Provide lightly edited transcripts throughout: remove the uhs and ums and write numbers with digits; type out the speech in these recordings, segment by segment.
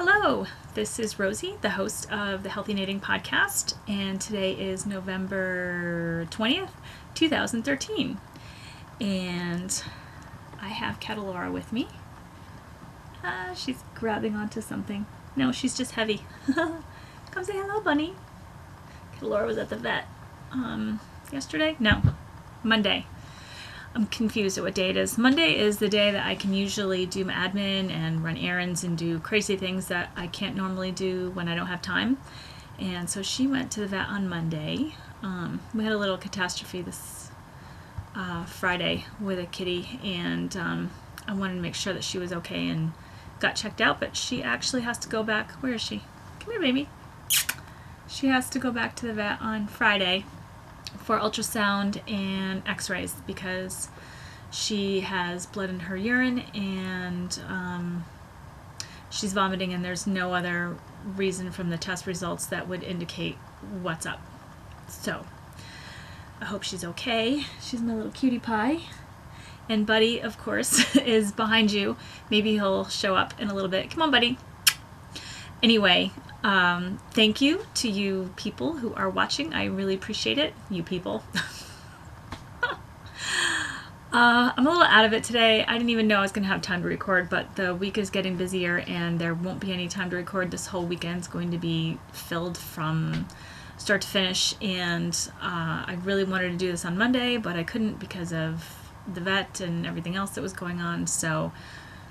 Hello, this is Rosie, the host of the Healthy Knitting Podcast, and today is November 20th, 2013. And I have Catalora with me. She's grabbing onto something. No, she's just heavy. Come say hello, bunny. Catalora was at the vet yesterday? No, Monday. I'm confused at what day it is. Monday is the day that I can usually do my admin and run errands and do crazy things that I can't normally do when I don't have time. And so she went to the vet on Monday. We had a little catastrophe this Friday with a kitty, and I wanted to make sure that she was okay and got checked out, but she actually has to go back. Where is she? Come here, baby. She has to go back to the vet on Friday for ultrasound and x-rays because she has blood in her urine and she's vomiting, and there's no other reason from the test results that would indicate what's up. So I hope she's okay. She's my little cutie pie. And Buddy, of course, is behind you. Maybe he'll show up in a little bit. Come on, Buddy. Anyway, thank you to you people who are watching. I really appreciate it. You people. I'm a little out of it today. I didn't even know I was going to have time to record, but the week is getting busier and there won't be any time to record. This whole weekend's going to be filled from start to finish, and I really wanted to do this on Monday, but I couldn't because of the vet and everything else that was going on. So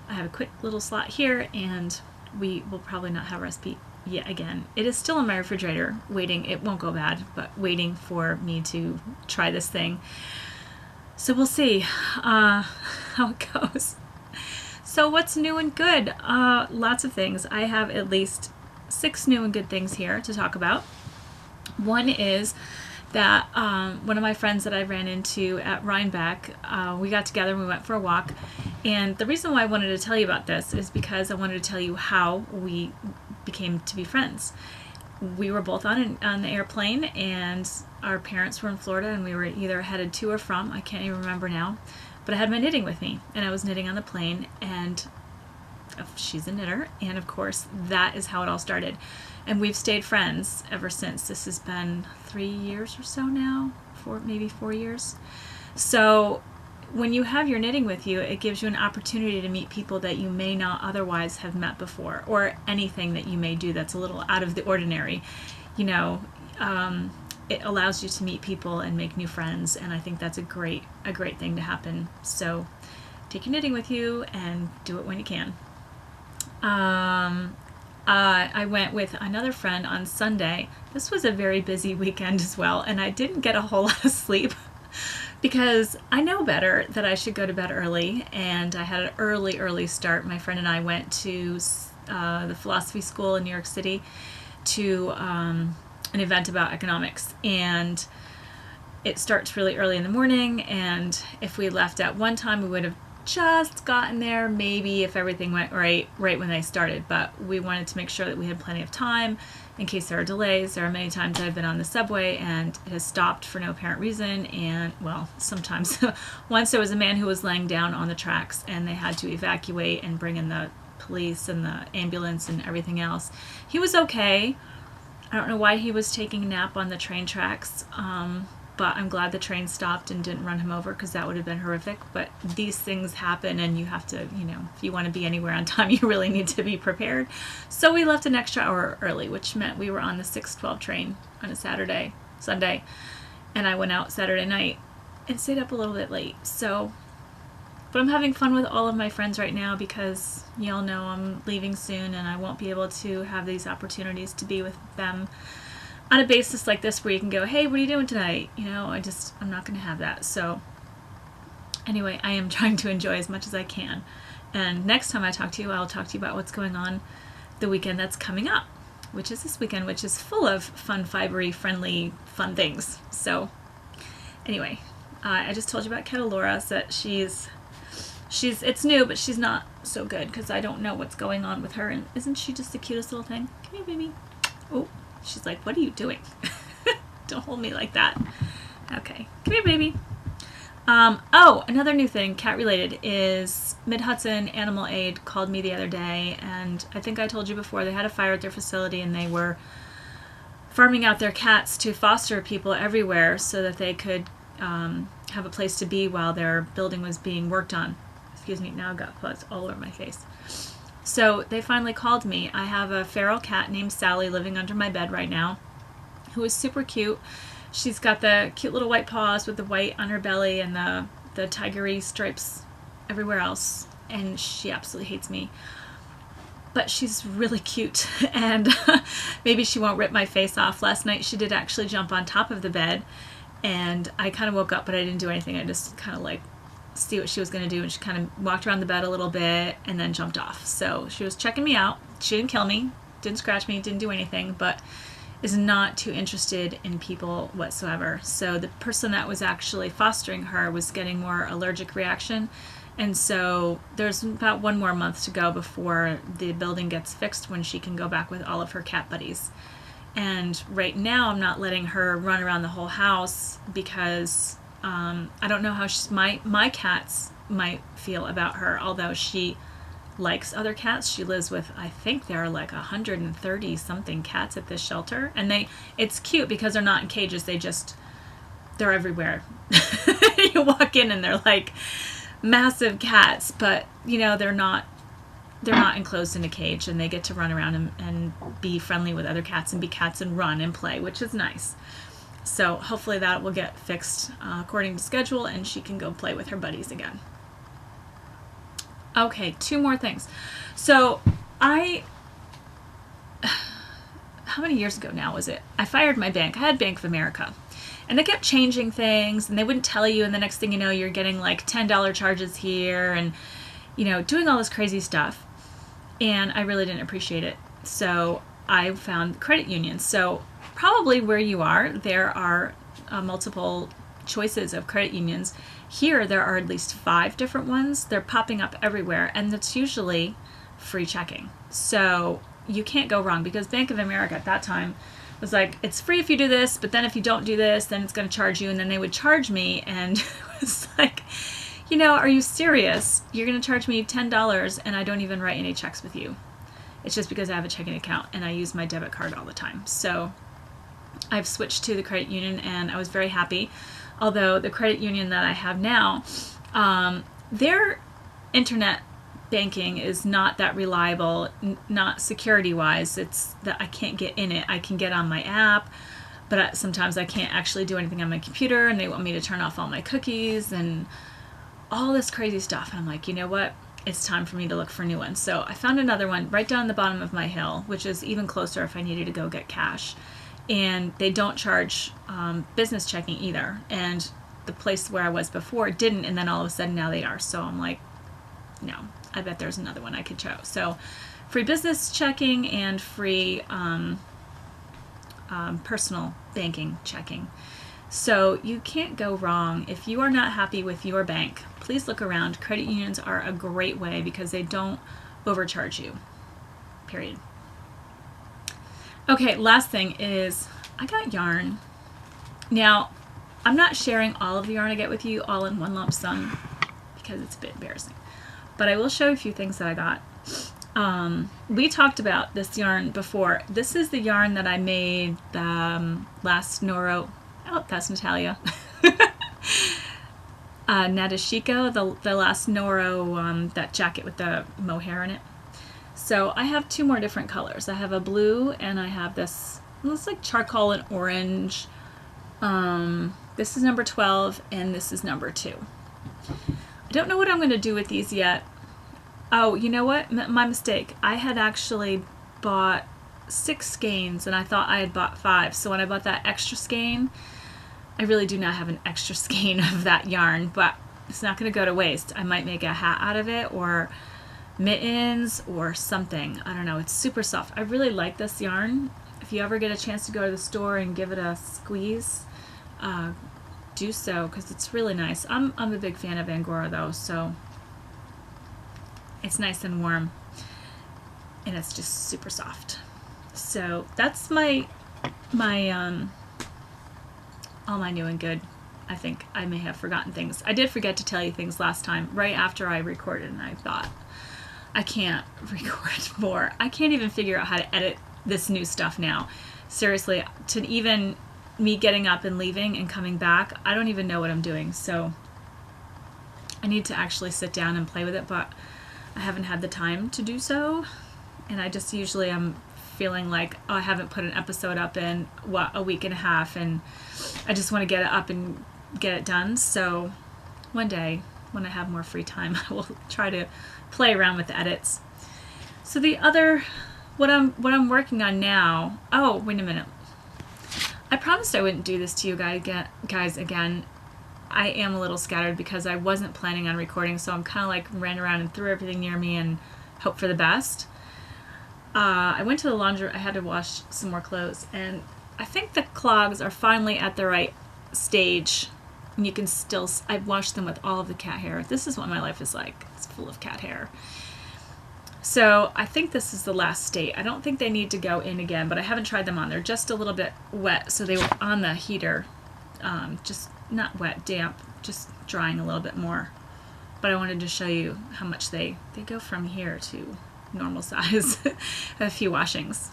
I have a quick little slot here, and we will probably not have a recipe yet again. It is still in my refrigerator waiting. It won't go bad, but waiting for me to try this thing. So we'll see how it goes. So what's new and good? Lots of things. I have at least 6 new and good things here to talk about. One is that one of my friends that I ran into at Rhinebeck, we got together and we went for a walk. And the reason why I wanted to tell you about this is because I wanted to tell you how we became to be friends. We were both on the airplane, and our parents were in Florida, and we were either headed to or from, I can't even remember now, but I had my knitting with me, and I was knitting on the plane, and she's a knitter, and of course that is how it all started. And we've stayed friends ever since. This has been 3 years or so now, maybe 4 years. So when you have your knitting with you, it gives you an opportunity to meet people that you may not otherwise have met before, or anything that you may do that's a little out of the ordinary. You know, it allows you to meet people and make new friends, and I think that's a great thing to happen. So take your knitting with you and do it when you can. I went with another friend on Sunday. This was a very busy weekend as well, and I didn't get a whole lot of sleep because I know better that I should go to bed early, and I had an early start. My friend and I went to the philosophy school in New York City to an event about economics, and it starts really early in the morning, and if we left at one time, we would have just gotten there maybe if everything went right when they started, but we wanted to make sure that we had plenty of time in case there are delays. There are many times I've been on the subway and it has stopped for no apparent reason, and well, sometimes once there was a man who was laying down on the tracks and they had to evacuate and bring in the police and the ambulance and everything else. He was okay. I don't know why he was taking a nap on the train tracks, but I'm glad the train stopped and didn't run him over, because that would have been horrific. But these things happen, and you have to, you know, if you want to be anywhere on time, you really need to be prepared. So we left an extra hour early, which meant we were on the 6:12 train on a Sunday, and I went out Saturday night and stayed up a little bit late. So, but I'm having fun with all of my friends right now because y'all know I'm leaving soon, and I won't be able to have these opportunities to be with them on a basis like this where you can go, hey, what are you doing tonight? You know, I'm not going to have that. So anyway, I am trying to enjoy as much as I can. And next time I talk to you, I'll talk to you about what's going on the weekend that's coming up, which is this weekend, which is full of fun, fibery, friendly, fun things. So anyway, I just told you about Catalora, so that it's new, but she's not so good because I don't know what's going on with her. And isn't she just the cutest little thing? Come here, baby. Oh. She's like, what are you doing? Don't hold me like that. Okay. Come here, baby. Oh, another new thing, cat related, is Mid-Hudson Animal Aid called me the other day, and I think I told you before, they had a fire at their facility and they were farming out their cats to foster people everywhere so that they could have a place to be while their building was being worked on. Excuse me, now I've got fuzz all over my face. So they finally called me. I have a feral cat named Sally living under my bed right now, who is super cute. She's got the cute little white paws with the white on her belly and the tigery stripes everywhere else. And she absolutely hates me. But she's really cute. And maybe she won't rip my face off. Last night she did actually jump on top of the bed. And I kind of woke up, but I didn't do anything. I just kind of like see what she was going to do. And she kind of walked around the bed a little bit and then jumped off. So she was checking me out. She didn't kill me, didn't scratch me, didn't do anything. But is not too interested in people whatsoever. So the person that was actually fostering her was getting more allergic reaction. And so there's about 1 more month to go before the building gets fixed when she can go back with all of her cat buddies. And right now I'm not letting her run around the whole house because I don't know how my cats might feel about her, although she likes other cats. She lives with, I think there are like 130 something cats at this shelter, and it's cute because they're not in cages. They're everywhere. You walk in and they're like massive cats, but they're not enclosed in a cage, and they get to run around and be friendly with other cats and be cats and run and play, which is nice. So hopefully that will get fixed according to schedule, and she can go play with her buddies again. Okay, 2 more things. So how many years ago now was it? I fired my bank. I had Bank of America. And they kept changing things, and they wouldn't tell you, and the next thing you know, you're getting like $10 charges here and, doing all this crazy stuff. And I really didn't appreciate it. So I found credit unions. So probably where you are, there are multiple choices of credit unions. Here there are at least 5 different ones. They're popping up everywhere, and it's usually free checking. So you can't go wrong, because Bank of America at that time was like, it's free if you do this, but then if you don't do this, then it's going to charge you. And then they would charge me, and it was like, are you serious? You're going to charge me $10 and I don't even write any checks with you. It's just because I have a checking account and I use my debit card all the time. So I've switched to the credit union, and I was very happy. Although the credit union that I have now, their internet banking is not that reliable, not security-wise. It's that I can't get in it. I can get on my app, but sometimes I can't actually do anything on my computer, and they want me to turn off all my cookies and all this crazy stuff. And I'm like, you know what? It's time for me to look for new ones. So I found another one right down the bottom of my hill, which is even closer if I needed to go get cash. And they don't charge business checking either. And the place where I was before didn't, and then all of a sudden now they are. So I'm like, no, I bet there's another one I could choose. So free business checking and free personal banking checking. So you can't go wrong. If you are not happy with your bank, please look around. Credit unions are a great way because they don't overcharge you, period. Okay, last thing is I got yarn. Now, I'm not sharing all of the yarn I get with you all in one lump sum because it's a bit embarrassing. But I will show you a few things that I got. We talked about this yarn before. This is the yarn that I made the last Noro. Oh, that's Natalia. Nadeshiko, the last Noro, that jacket with the mohair in it. So I have 2 more different colors. I have a blue, and I have this, it looks like charcoal and orange. This is number 12, and this is number 2. I don't know what I'm going to do with these yet. Oh, you know what? My mistake. I had actually bought 6 skeins, and I thought I had bought 5. So when I bought that extra skein, I really do not have an extra skein of that yarn, but it's not going to go to waste. I might make a hat out of it, or mittens, or something. I don't know. It's super soft. I really like this yarn. If you ever get a chance to go to the store and give it a squeeze, do so, because it's really nice. I'm a big fan of Angora though, so it's nice and warm, and it's just super soft. So that's my all my new and good I think I may have forgotten things. I did forget to tell you things last time, right after I recorded, and I thought, I can't record more. I can't even figure out how to edit this new stuff now. Seriously, to even me getting up and leaving and coming back, I don't even know what I'm doing. So I need to actually sit down and play with it, but I haven't had the time to do so. And I just usually am feeling like, oh, I haven't put an episode up in, a week and a half, and I just want to get it up and get it done. So one day, when I have more free time, I will try to play around with the edits. So the other, what I'm working on now, oh, wait a minute. I promised I wouldn't do this to you guys again. I am a little scattered because I wasn't planning on recording, so I'm kind of like ran around and threw everything near me and hope for the best. I went to the laundry. I had to wash some more clothes, and I think the clogs are finally at the right stage. And you can still, I've washed them with all of the cat hair. This is what my life is like. It's full of cat hair. So I think this is the last state. I don't think they need to go in again, but I haven't tried them on. They're just a little bit wet, so they were on the heater. Just not wet, damp, just drying a little bit more. But I wanted to show you how much they go from here to normal size. A few washings.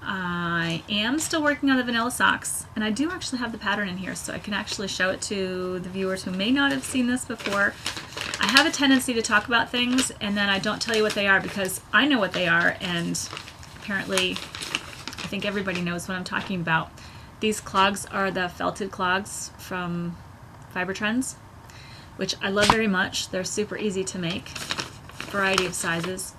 I am still working on the vanilla socks, and I do actually have the pattern in here, so I can actually show it to the viewers who may not have seen this before. I have a tendency to talk about things and then I don't tell you what they are because I know what they are, and apparently I think everybody knows what I'm talking about. These clogs are the felted clogs from Fiber Trends, which I love very much. They're super easy to make, variety of sizes.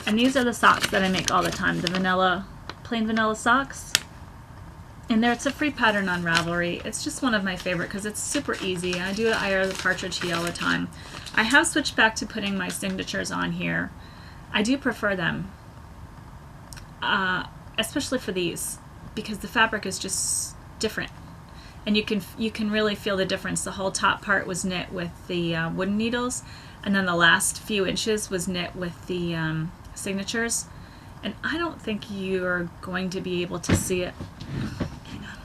And these are the socks that I make all the time, the plain vanilla socks. And it's a free pattern on Ravelry. It's just one of my favorite because it's super easy. I do the Ira the Partridge He all the time. I have switched back to putting my signatures on here. I do prefer them, especially for these, because the fabric is just different. And you can really feel the difference. The whole top part was knit with the wooden needles, and then the last few inches was knit with the signatures. And I don't think you're going to be able to see it. Hang on.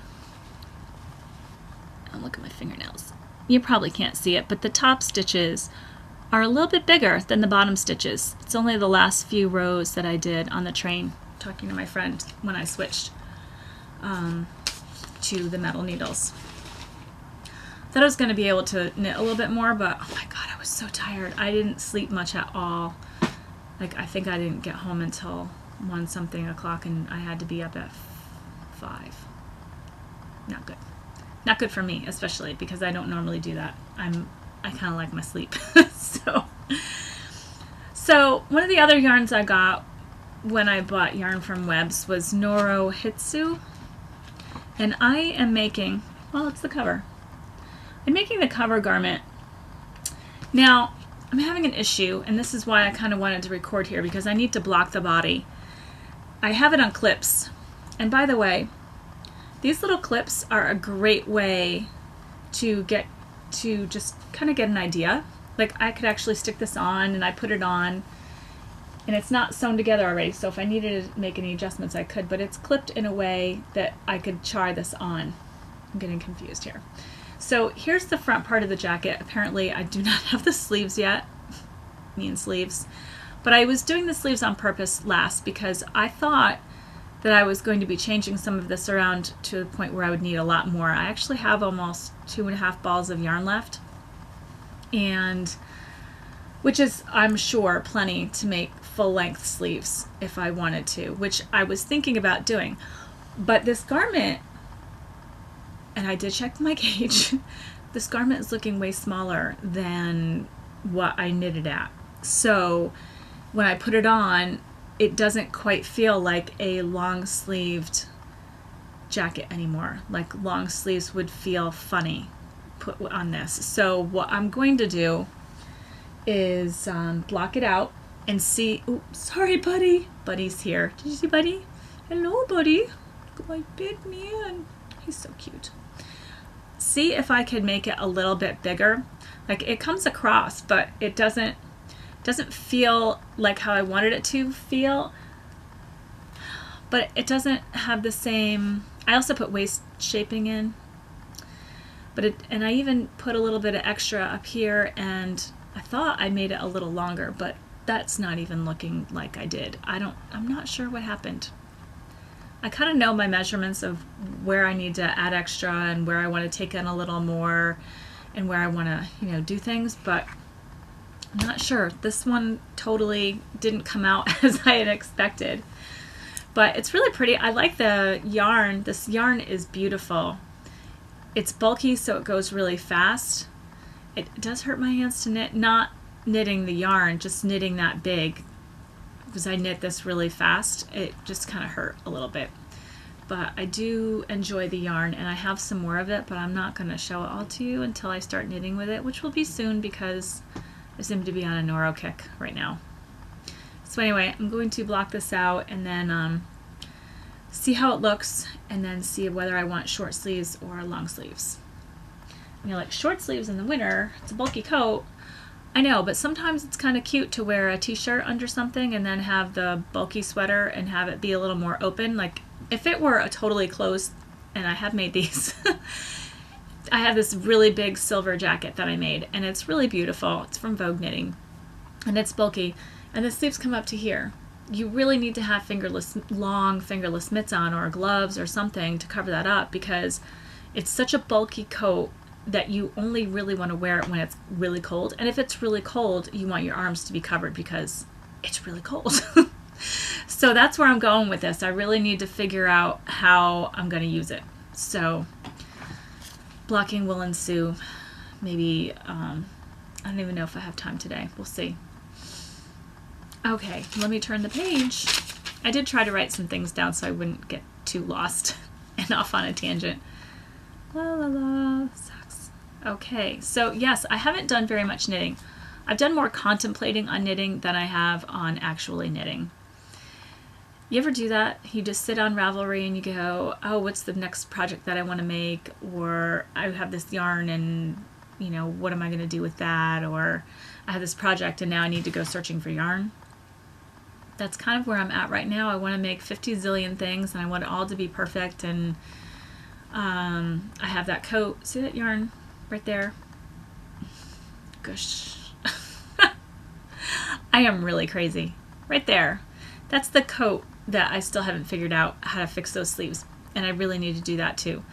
Oh, look at my fingernails. You probably can't see it, but the top stitches are a little bit bigger than the bottom stitches. It's only the last few rows that I did on the train, talking to my friend when I switched to the metal needles. Thought I was going to be able to knit a little bit more, but oh my god, I was so tired. I didn't sleep much at all. Like, I think I didn't get home until 1-something o'clock, and I had to be up at 5. Not good. Not good for me, especially because I don't normally do that. I kind of like my sleep. So one of the other yarns I got when I bought yarn from Webs was Norohitsu, and I am making, well, it's the cover. I'm making the cover garment. Now, I'm having an issue, and this is why I kind of wanted to record here, because I need to block the body. I have it on clips, and by the way, these little clips are a great way to just kind of get an idea. Like, I could actually stick this on, and I put it on, and it's not sewn together already, so if I needed to make any adjustments I could, but it's clipped in a way that I could try this on. I'm getting confused here. So here's the front part of the jacket. Apparently I do not have the sleeves yet, sleeves, but I was doing the sleeves on purpose last because I thought that I was going to be changing some of this around to the point where I would need a lot more. I actually have almost 2.5 balls of yarn left, and which is, I'm sure, plenty to make full-length sleeves if I wanted to, which I was thinking about doing. But this garment, and I did check my gauge, this garment is looking way smaller than what I knitted at. So when I put it on, it doesn't quite feel like a long-sleeved jacket anymore. Like long sleeves would feel funny put on this. So what I'm going to do is block it out and see. Oh, sorry, Buddy. Buddy's here. Did you see Buddy? Hello, Buddy. Look at my big man. He's so cute. See if I could make it a little bit bigger. Like, it comes across, but it doesn't feel like how I wanted it to feel. But it doesn't have the same. I also put waist shaping in. and I even put a little bit of extra up here, and I thought I made it a little longer, but that's not even looking like I did. I'm not sure what happened. I kind of know my measurements of where I need to add extra and where I want to take in a little more and where I want to, do things, but I'm not sure. This one totally didn't come out as I had expected. But it's really pretty. I like the yarn. This yarn is beautiful. It's bulky, so it goes really fast. It does hurt my hands to knit, not knitting the yarn, just knitting that big. Because I knit this really fast, it just kind of hurt a little bit. But I do enjoy the yarn, and I have some more of it, but I'm not going to show it all to you until I start knitting with it, which will be soon because I seem to be on a Noro kick right now. So anyway, I'm going to block this out and then see how it looks, and then see whether I want short sleeves or long sleeves. Like short sleeves in the winter, it's a bulky coat, I know, but sometimes it's kind of cute to wear a t-shirt under something and then have the bulky sweater and have it be a little more open. Like if it were a totally closed, and I have made these, I have this really big silver jacket that I made, and it's really beautiful. It's from Vogue Knitting, and it's bulky, and the sleeves come up to here. You really need to have long fingerless mitts on, or gloves or something to cover that up, because it's such a bulky coat that you only really want to wear it when it's really cold. And if it's really cold, you want your arms to be covered because it's really cold. So that's where I'm going with this. I really need to figure out how I'm going to use it. So blocking will ensue. Maybe, I don't even know if I have time today. We'll see. Okay, let me turn the page. I did try to write some things down so I wouldn't get too lost and off on a tangent. La la la. Okay, so yes, I haven't done very much knitting. I've done more contemplating on knitting than I have on actually knitting. You ever do that? You just sit on Ravelry and you go, oh, what's the next project that I want to make? Or I have this yarn and, what am I going to do with that? Or I have this project and now I need to go searching for yarn. That's kind of where I'm at right now. I want to make 50 zillion things and I want it all to be perfect. And I have that coat. See that yarn? Right there. Gosh. I am really crazy. Right there. That's the coat that I still haven't figured out how to fix those sleeves. And I really need to do that too.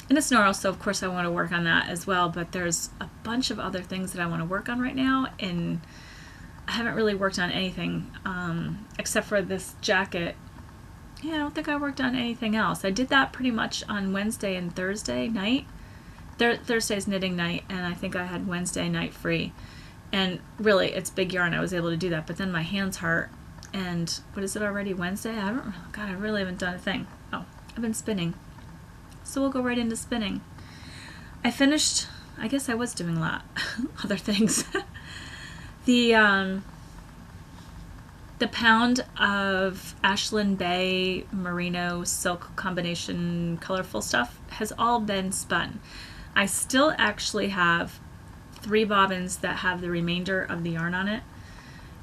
And it's Noro, so of course I want to work on that as well. But there's a bunch of other things that I want to work on right now. And I haven't really worked on anything except for this jacket. Yeah, I don't think I worked on anything else. I did that pretty much on Wednesday and Thursday night. Thursday's knitting night, and I think I had Wednesday night free. And really, it's big yarn. I was able to do that, but then my hands hurt. And what is it already? Wednesday? I really haven't done a thing. Oh, I've been spinning. So we'll go right into spinning. I finished, I guess I was doing a lot other things. The pound of Ashland Bay merino silk combination colorful stuff has all been spun. I still actually have 3 bobbins that have the remainder of the yarn on it,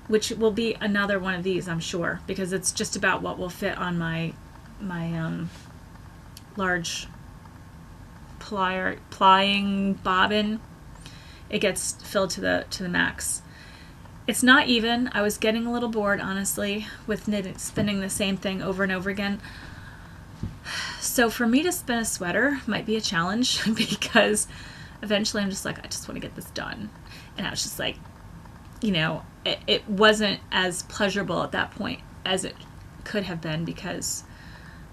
which will be another one of these, I'm sure, because it's just about what will fit on my large plying bobbin. It gets filled to the max. It's not even. I was getting a little bored, honestly, with spinning the same thing over and over again. So for me to spin a sweater might be a challenge because eventually I'm just like, I just want to get this done. And I was just like, it wasn't as pleasurable at that point as it could have been because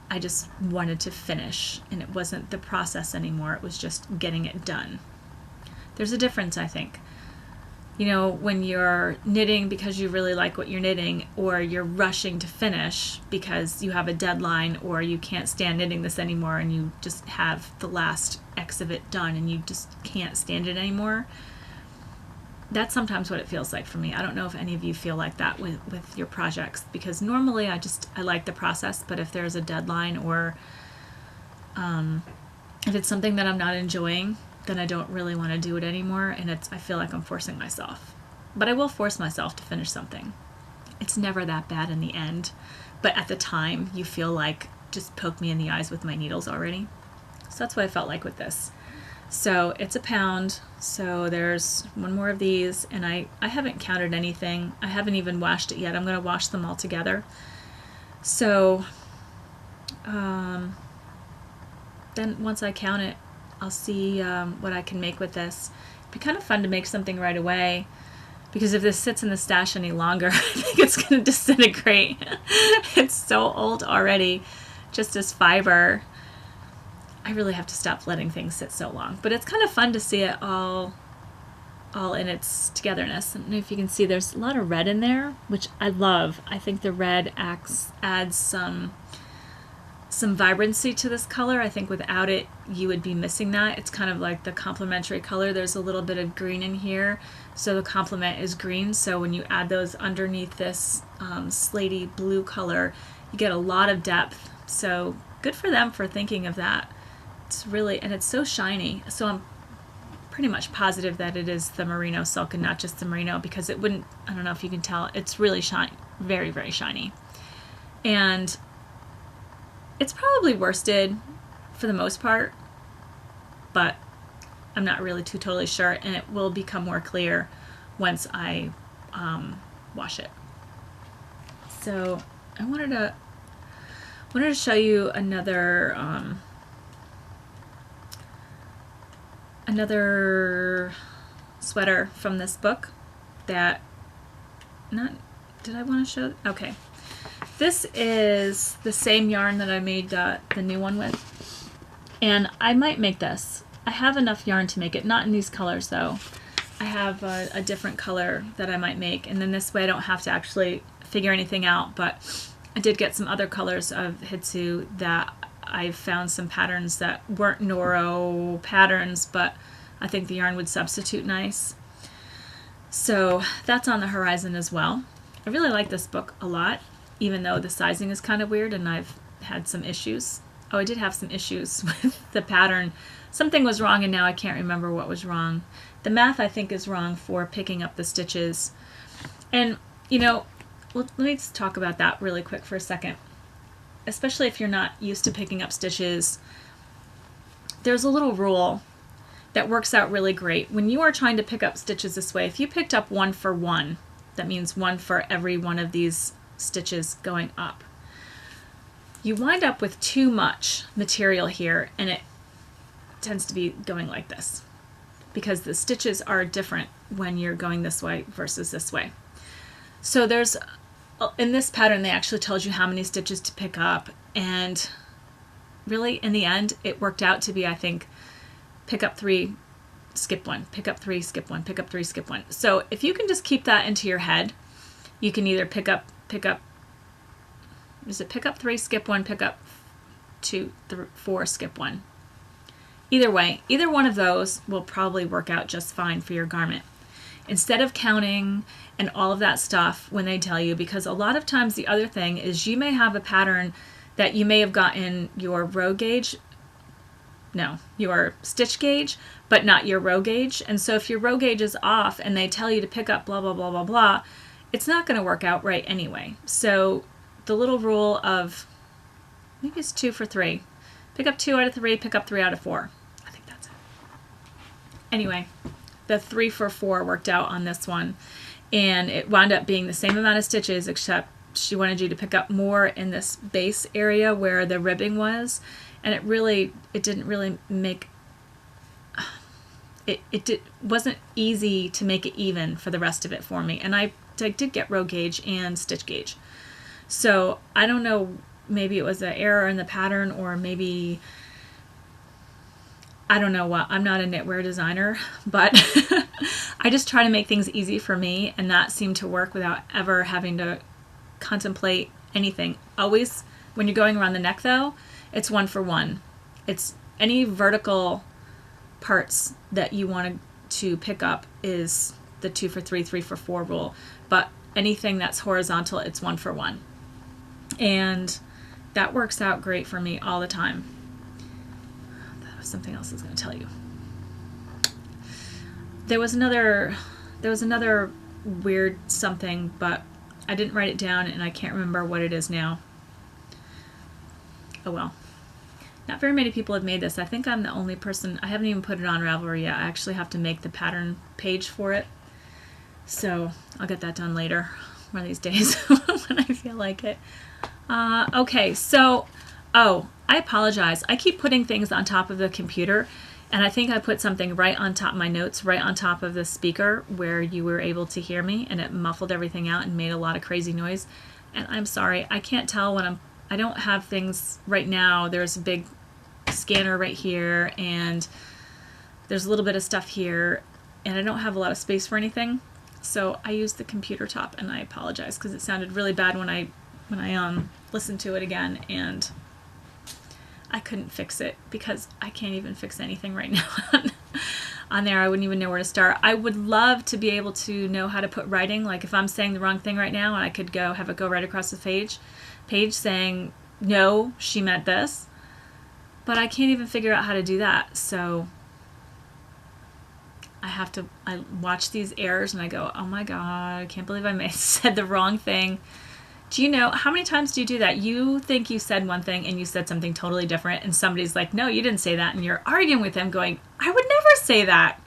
I just wanted to finish and it wasn't the process anymore. It was just getting it done. There's a difference, I think. When you're knitting because you really like what you're knitting, or you're rushing to finish because you have a deadline, or you can't stand knitting this anymore and you just have the last X of it done and you just can't stand it anymore. That's sometimes what it feels like for me. I don't know if any of you feel like that with your projects, because normally I like the process, but if there's a deadline or if it's something that I'm not enjoying, then I don't really want to do it anymore, and I feel like I'm forcing myself. But I will force myself to finish something. It's never that bad in the end, but at the time you feel like, just poke me in the eyes with my needles already. So that's what I felt like with this. So it's a pound. So there's one more of these, and I haven't counted anything. I haven't even washed it yet. I'm going to wash them all together. So then once I count it, I'll see what I can make with this. It'd be kind of fun to make something right away, because if this sits in the stash any longer, I think it's going to disintegrate. It's so old already, just as fiber. I really have to stop letting things sit so long. But it's kind of fun to see it all in its togetherness. I don't know if you can see there's a lot of red in there, which I love. I think the red adds some vibrancy to this color. I think without it, you would be missing that. It's kind of like the complementary color. There's a little bit of green in here, so the complement is green. So when you add those underneath this slaty blue color, you get a lot of depth. So good for them for thinking of that. It's really, and it's so shiny. So I'm pretty much positive that it is the merino silk and not just the merino, because it wouldn't, I don't know if you can tell, it's really shiny, very, very shiny. And it's probably worsted for the most part, but I'm not really totally sure, and it will become more clear once I wash it. So I wanted to show you another sweater from this book that did I want to show? Okay. This is the same yarn that I made the new one with, and I might make this. I have enough yarn to make it, not in these colors though. I have a different color that I might make, and then this way I don't have to actually figure anything out, but I did get some other colors of Hitsu that I found some patterns that weren't Noro patterns, but I think the yarn would substitute nice. So that's on the horizon as well. I really like this book a lot, even though the sizing is kind of weird and I've had some issues. Oh, I did have some issues with the pattern. Something was wrong and now I can't remember what was wrong. The math, I think, is wrong for picking up the stitches. And, you know, let me just talk about that really quick for a second. Especially if you're not used to picking up stitches, there's a little rule that works out really great. When you are trying to pick up stitches this way, if you picked up 1 for 1, that means 1 for every one of these stitches going up, you wind up with too much material here, and it tends to be going like this because the stitches are different when you're going this way versus this way. So there's, in this pattern, they actually tells you how many stitches to pick up, and really in the end it worked out to be, I think, pick up 3, skip 1, pick up 3, skip 1, pick up 3, skip 1. So if you can just keep that into your head, you can either pick up, is it pick up 3, skip 1, pick up 2, 3, 4, skip 1. Either way, either one of those will probably work out just fine for your garment. Instead of counting and all of that stuff when they tell you, because a lot of times the other thing is you may have a pattern that you may have gotten your row gauge, no, your stitch gauge, but not your row gauge. And so if your row gauge is off and they tell you to pick up blah, blah, blah, blah, blah, it's not going to work out right anyway. So the little rule of, maybe it's 2 for 3. Pick up 2 out of 3, pick up 3 out of 4. I think that's it. Anyway, the 3 for 4 worked out on this one, and it wound up being the same amount of stitches, except she wanted you to pick up more in this base area where the ribbing was, and it didn't really make, it wasn't easy to make it even for the rest of it for me. And I did get row gauge and stitch gauge. So I don't know, maybe it was an error in the pattern, or maybe, I don't know what. I'm not a knitwear designer, but I just try to make things easy for me, and that seemed to work without ever having to contemplate anything. Always, when you're going around the neck though, it's 1 for 1. It's any vertical parts that you want to pick up is the 2 for 3, 3 for 4 rule, but anything that's horizontal, it's 1 for 1. And that works out great for me all the time. That was something else I was going to tell you. There was another weird something, but I didn't write it down and I can't remember what it is now. Oh well. Not very many people have made this. I think I'm the only person. I haven't even put it on Ravelry yet. I actually have to make the pattern page for it. So I'll get that done later, one of these days when I feel like it. Okay, so, I apologize. I keep putting things on top of the computer, and I think I put something right on top of my notes, right on top of the speaker where you were able to hear me, and it muffled everything out and made a lot of crazy noise. And I'm sorry, I can't tell when I don't have things right now. There's a big scanner right here, and there's a little bit of stuff here, and I don't have a lot of space for anything. So I used the computer top, and I apologize because it sounded really bad when I listened to it again, and I couldn't fix it because I can't even fix anything right now on there. I wouldn't even know where to start. I would love to be able to know how to put writing, like if I'm saying the wrong thing right now, and I could have it go right across the page saying, no, she meant this, but I can't even figure out how to do that. So I watch these errors and I go, oh my God, I can't believe I said the wrong thing. Do you know, how many times do you do that? You think you said one thing and you said something totally different, and somebody's like, no, you didn't say that, and you're arguing with them going, I would never say that.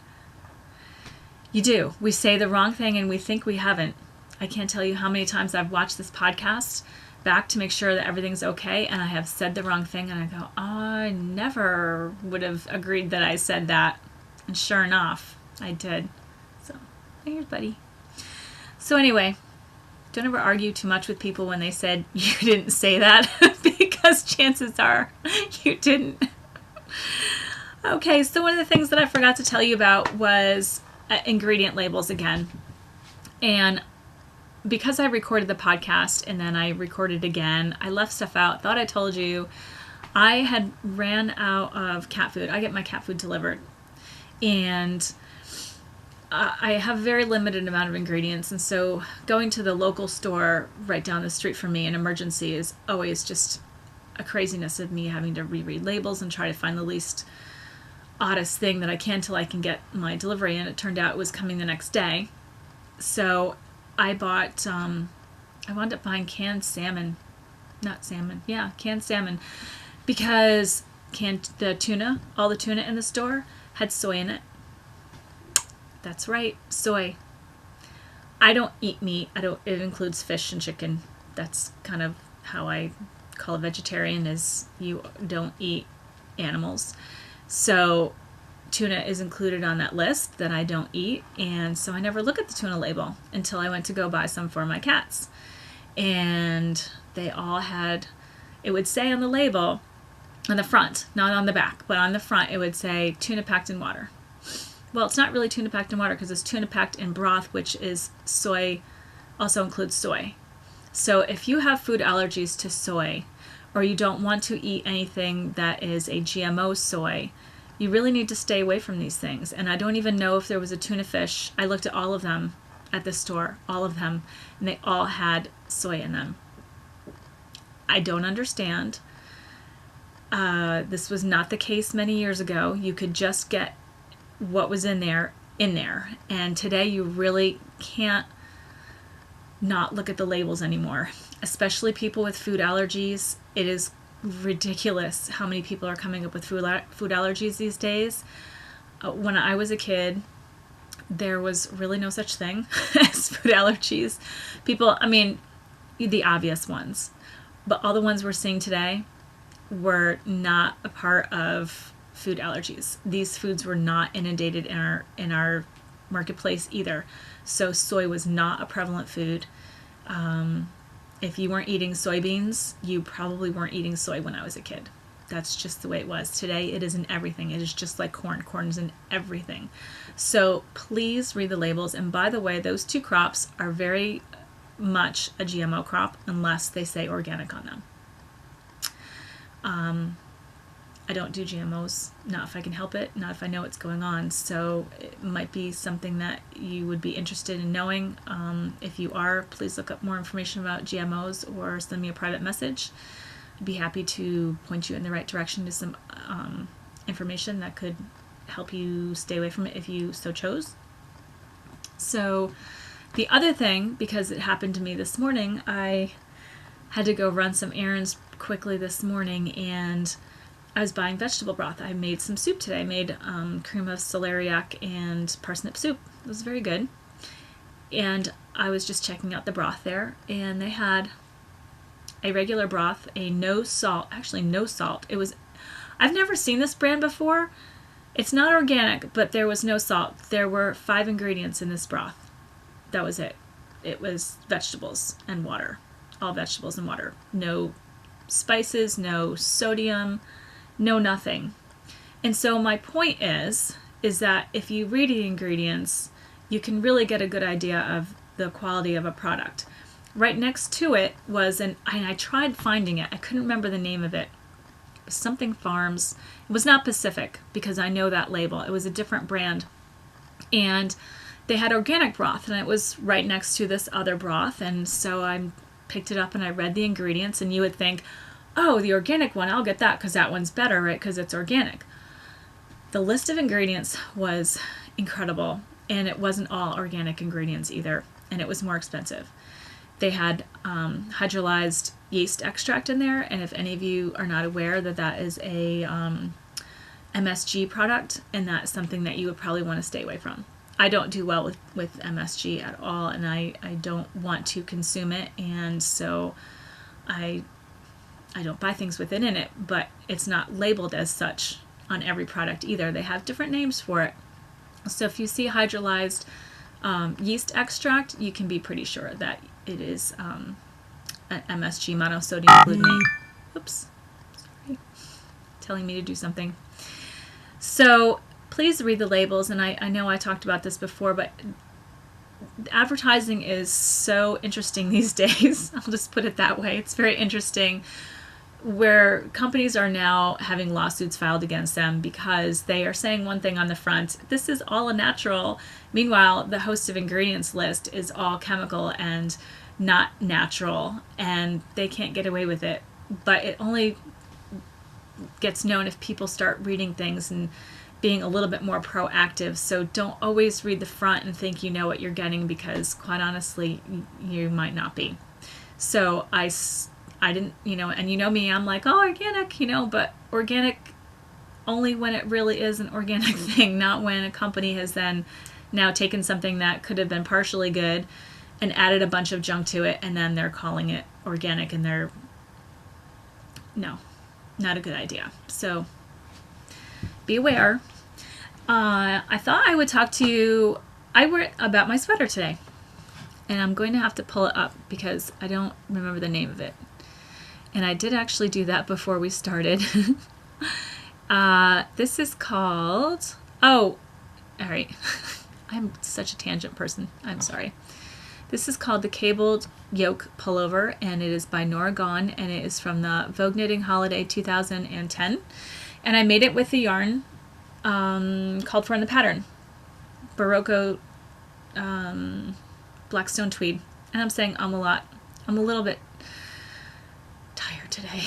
You do. We say the wrong thing and we think we haven't. I can't tell you how many times I've watched this podcast back to make sure that everything's okay, and I have said the wrong thing, and I go, oh, I never would have agreed that I said that. And sure enough, I did. So, here's buddy. So anyway, don't ever argue too much with people when they said you didn't say that because chances are you didn't. Okay, so one of the things that I forgot to tell you about was ingredient labels again. And because I recorded the podcast and then I recorded again, I left stuff out. Thought I told you. I had ran out of cat food. I get my cat food delivered. And I have a very limited amount of ingredients, and so going to the local store right down the street from me in emergency is always just a craziness of me having to reread labels and try to find the least oddest thing that I can till I can get my delivery, and it turned out it was coming the next day. So I bought, I wound up buying canned salmon, canned salmon, because the tuna, all the tuna in the store had soy in it. That's right, soy. I don't eat meat. It includes fish and chicken. That's kind of how I call a vegetarian, is you don't eat animals. So tuna is included on that list that I don't eat, and so I never look at the tuna label until I went to go buy some for my cats. And they all had, it would say on the label, on the front, not on the back, but on the front it would say tuna packed in water. Well, it's not really tuna packed in water because it's tuna packed in broth, which is soy, also includes soy. So if you have food allergies to soy, or you don't want to eat anything that is a GMO soy, you really need to stay away from these things. And I don't even know if there was a tuna fish. I looked at all of them at the store, all of them, and they all had soy in them. I don't understand. This was not the case many years ago. You could just get what was in there. And today you really can't not look at the labels anymore, especially people with food allergies. It is ridiculous how many people are coming up with food allergies these days. When I was a kid, there was really no such thing as food allergies. People, I mean, the obvious ones, but all the ones we're seeing today were not a part of food allergies. These foods were not inundated in our marketplace either. So soy was not a prevalent food. If you weren't eating soybeans, you probably weren't eating soy when I was a kid. That's just the way it was. Today it is in everything. It is just like corn. Corn is in everything. So please read the labels. And by the way, those two crops are very much a GMO crop unless they say organic on them. I don't do GMOs, not if I can help it, not if I know what's going on. So it might be something that you would be interested in knowing. If you are, please look up more information about GMOs or send me a private message. I'd be happy to point you in the right direction to some information that could help you stay away from it if you so chose. So the other thing, because it happened to me this morning, I had to go run some errands quickly this morning, and I was buying vegetable broth. I made some soup today. I made cream of celeriac and parsnip soup. It was very good. And I was just checking out the broth there, and they had a regular broth, a no salt, actually no salt. I've never seen this brand before. It's not organic, but there was no salt. There were 5 ingredients in this broth. That was it. It was vegetables and water. All vegetables and water. No spices, no sodium, no nothing. And so my point is that if you read the ingredients, you can really get a good idea of the quality of a product. Right next to it was and I tried finding it. I couldn't remember the name of it. It was something Farms. It was not Pacific, because I know that label. It was a different brand. And they had organic broth, and it was right next to this other broth. And so I picked it up and I read the ingredients, and you would think, oh, the organic one, I'll get that because that one's better, right? Because it's organic. The list of ingredients was incredible, and it wasn't all organic ingredients either, and it was more expensive. They had hydrolyzed yeast extract in there, and if any of you are not aware that is a MSG product, and that's something that you would probably want to stay away from. I don't do well with MSG at all, and I don't want to consume it, and so I don't buy things with it in it, but it's not labeled as such on every product either. They have different names for it. So if you see hydrolyzed yeast extract, you can be pretty sure that it is an MSG, monosodium glutamate. Oops, sorry, telling me to do something. So please read the labels, and I know I talked about this before, but advertising is so interesting these days. I'll just put it that way. It's very interesting where companies are now having lawsuits filed against them because they are saying one thing on the front, this is all a natural. Meanwhile, the host of ingredients list is all chemical and not natural, and they can't get away with it. But it only gets known if people start reading things and being a little bit more proactive. So don't always read the front and think you know what you're getting, because quite honestly, you might not be. So I didn't, and you know me, I'm like, oh, organic, but organic only when it really is an organic thing, not when a company has then now taken something that could have been partially good and added a bunch of junk to it, and then they're calling it organic, and no, not a good idea. So be aware. I thought I would talk to you about my sweater today, and I'm going to have to pull it up because I don't remember the name of it. And I did actually do that before we started. This is called, all right. I'm such a tangent person. I'm sorry. This is called the Cabled Yoke Pullover, and it is by Nora Gone, and it is from the Vogue Knitting Holiday 2010. And I made it with the yarn called for in the pattern, Barocco Blackstone Tweed. And I'm saying I'm a little bit tired today.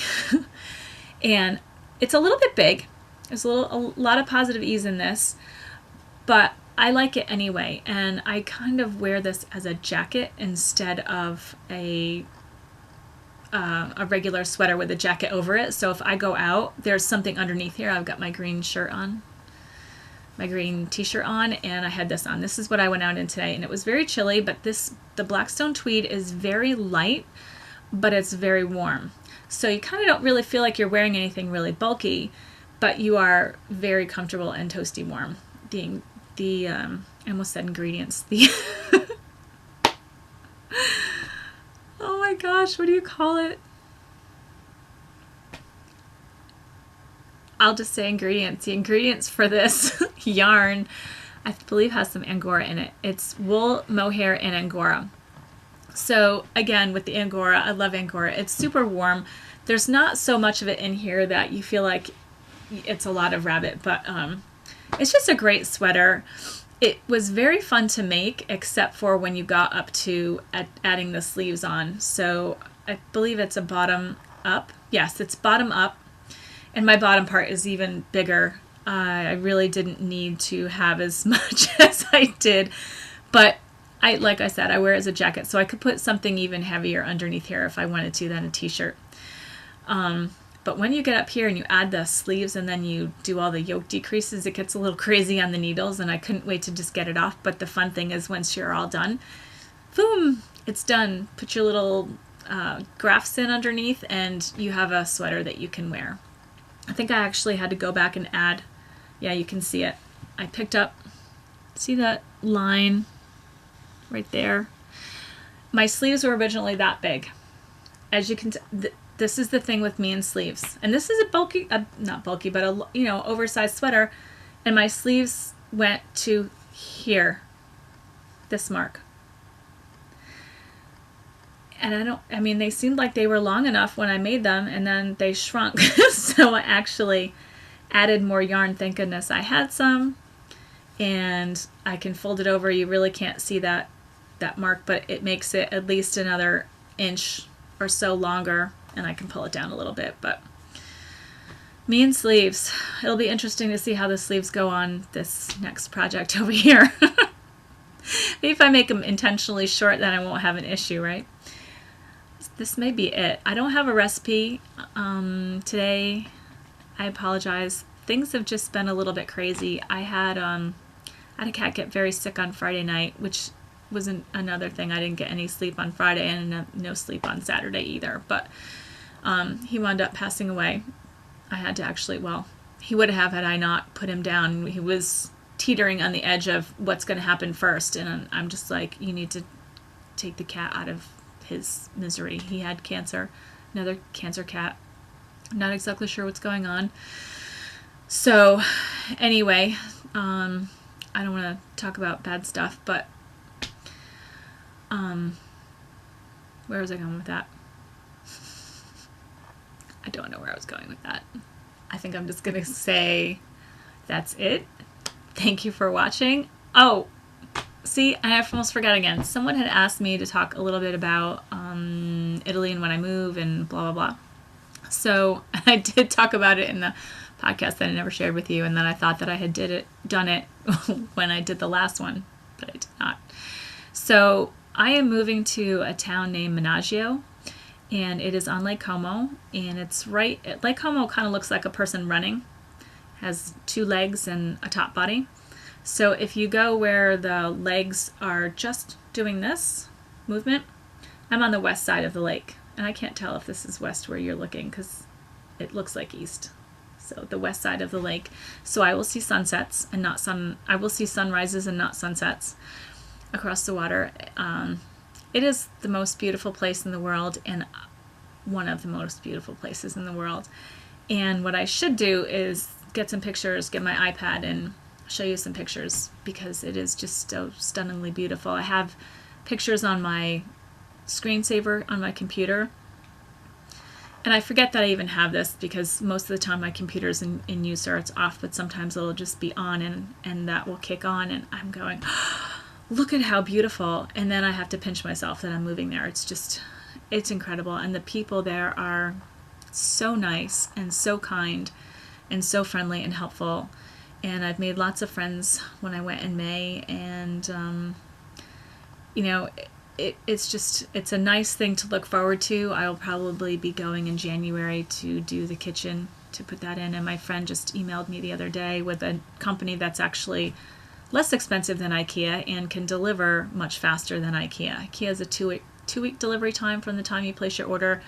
And it's a little bit big. There's a lot of positive ease in this, but I like it anyway. And I kind of wear this as a jacket instead of a regular sweater with a jacket over it. So if I go out, there's something underneath here. I've got my green shirt on, my green t-shirt on, and I had this on. This is what I went out in today, and it was very chilly, but the Blackstone Tweed is very light, but it's very warm. So you kind of don't really feel like you're wearing anything really bulky, but you are very comfortable and toasty warm. I almost said ingredients. Oh my gosh, what do you call it? I'll just say ingredients. The ingredients for this yarn, I believe, has some Angora in it. It's wool, mohair, and Angora. So again, with the Angora, I love Angora. It's super warm. There's not so much of it in here that you feel like it's a lot of rabbit, but it's just a great sweater. It was very fun to make, except for when you got up to adding the sleeves on. So I believe it's a bottom up. Yes, it's bottom up. And my bottom part is even bigger. I really didn't need to have as much as I did. But like I said, I wear it as a jacket. So I could put something even heavier underneath here if I wanted to than a t-shirt. But when you get up here and you add the sleeves and then you do all the yoke decreases, it gets a little crazy on the needles, and I couldn't wait to just get it off. But the fun thing is once you're all done, boom, it's done. Put your little grafts in underneath and you have a sweater that you can wear. I think I actually had to go back and add, yeah, you can see it. I picked up, see that line right there? My sleeves were originally that big. As you can this is the thing with me and sleeves. And this is a bulky, not bulky, but a, you know, oversized sweater. And my sleeves went to here, this mark. And I mean, they seemed like they were long enough when I made them, and then they shrunk. So I actually added more yarn. Thank goodness I had some. And I can fold it over. You really can't see that mark, but it makes it at least another inch or so longer, and I can pull it down a little bit. But me and sleeves, it'll be interesting to see how the sleeves go on this next project over here. Maybe if I make them intentionally short, then I won't have an issue, right? This may be it. I don't have a recipe today. I apologize. Things have just been a little bit crazy. I had a cat get very sick on Friday night, which was another thing. I didn't get any sleep on Friday and no sleep on Saturday either. But he wound up passing away. I had to actually, well, he would have had I not put him down. He was teetering on the edge of what's going to happen first. And I'm just like, you need to take the cat out of his misery. He had cancer, another cancer cat. I'm not exactly sure what's going on. So anyway, I don't want to talk about bad stuff, but where was I going with that? I don't know where I was going with that. I think I'm just going to say that's it. Thank you for watching. Oh, see, I almost forgot again. Someone had asked me to talk a little bit about Italy and when I move and blah, blah, blah. So I did talk about it in the podcast that I never shared with you, and then I thought that I had done it when I did the last one, but I did not. So I am moving to a town named Menaggio, and it is on Lake Como, and it's right, Lake Como kind of looks like a person running, has two legs and a top body. So if you go where the legs are just doing this movement, I'm on the west side of the lake, and I can't tell if this is west where you're looking because it looks like east. So the west side of the lake. So I will see sunsets and not I will see sunrises and not sunsets across the water. It is the most beautiful place in the world, and one of the most beautiful places in the world. And what I should do is get some pictures, get my iPad and show you some pictures, because it is just so stunningly beautiful. I have pictures on my screensaver on my computer, and I forget that I even have this because most of the time my computer's in use or it's off, but sometimes it'll just be on and that will kick on, and I'm going, look at how beautiful. And then I have to pinch myself that I'm moving there. It's incredible. And the people there are so nice and so kind and so friendly and helpful. And I've made lots of friends when I went in May, and you know, it's a nice thing to look forward to. I'll probably be going in January to do the kitchen, to put that in. And my friend just emailed me the other day with a company that's actually less expensive than IKEA and can deliver much faster than IKEA. IKEA is a two-week delivery time from the time you place your order,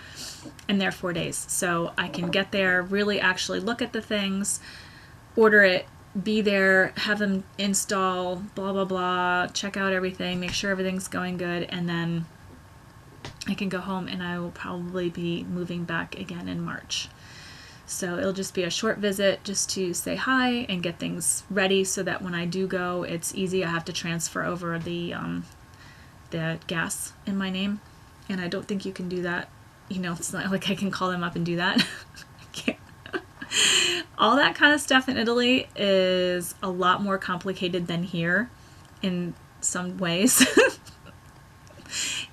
and they're 4 days. So I can get there, really actually look at the things, order it, be there, have them install, blah, blah, blah, check out everything, make sure everything's going good, and then I can go home, and I will probably be moving back again in March. So it'll just be a short visit just to say hi and get things ready so that when I do go, it's easy. I have to transfer over the gas in my name, and I don't think you can do that. You know, it's not like I can call them up and do that. I can't. All that kind of stuff in Italy is a lot more complicated than here in some ways.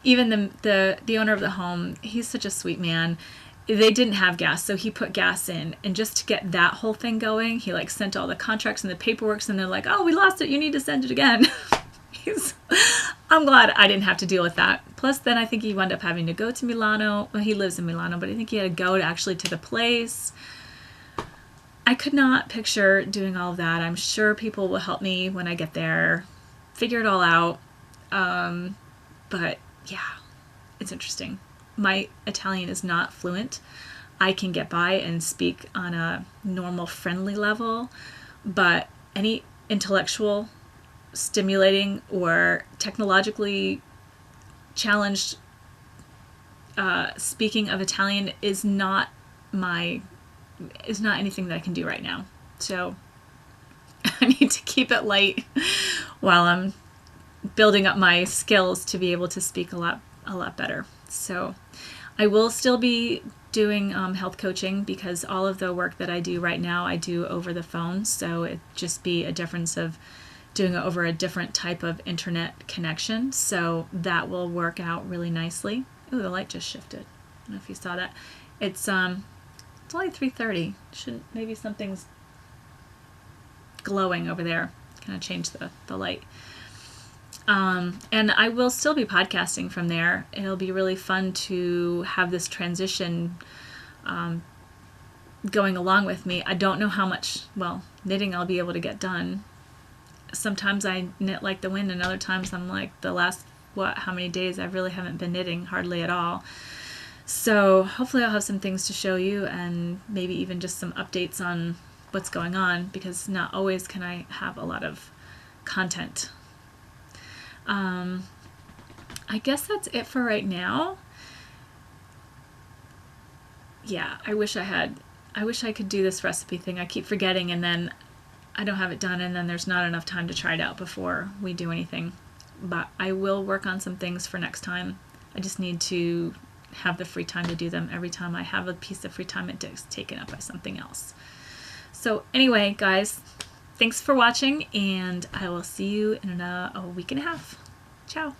Even the owner of the home, he's such a sweet man. They didn't have gas, so he put gas in, and just to get that whole thing going, he like sent all the contracts and the paperwork, and they're like, oh, we lost it, you need to send it again. I'm glad I didn't have to deal with that. Plus, then I think he wound up having to go to Milano. Well, he lives in Milano, but I think he had to go to actually to the place. I could not picture doing all of that. I'm sure people will help me when I get there, figure it all out. But yeah, it's interesting. My Italian is not fluent. I can get by and speak on a normal, friendly level, but any intellectual, stimulating, or technologically challenged speaking of Italian is not anything that I can do right now. So I need to keep it light while I'm building up my skills to be able to speak a lot better. So I will still be doing health coaching, because all of the work that I do right now I do over the phone. So it'd just be a difference of doing it over a different type of internet connection. So that will work out really nicely. Ooh, the light just shifted. I don't know if you saw that. It's only 3:30. Maybe something's glowing over there. Kind of change the light. And I will still be podcasting from there. It'll be really fun to have this transition going along with me. I don't know how much, knitting I'll be able to get done. Sometimes I knit like the wind, and other times I'm like, the last, how many days I really haven't been knitting hardly at all. So hopefully I'll have some things to show you, and maybe even just some updates on what's going on, because not always can I have a lot of content. I guess that's it for right now. Yeah, I wish I could do this recipe thing. I keep forgetting, and then I don't have it done, and then there's not enough time to try it out before we do anything. But I will work on some things for next time. I just need to have the free time to do them. Every time I have a piece of free time, it gets taken up by something else. So anyway, guys, thanks for watching, and I will see you in a week and a half. Ciao.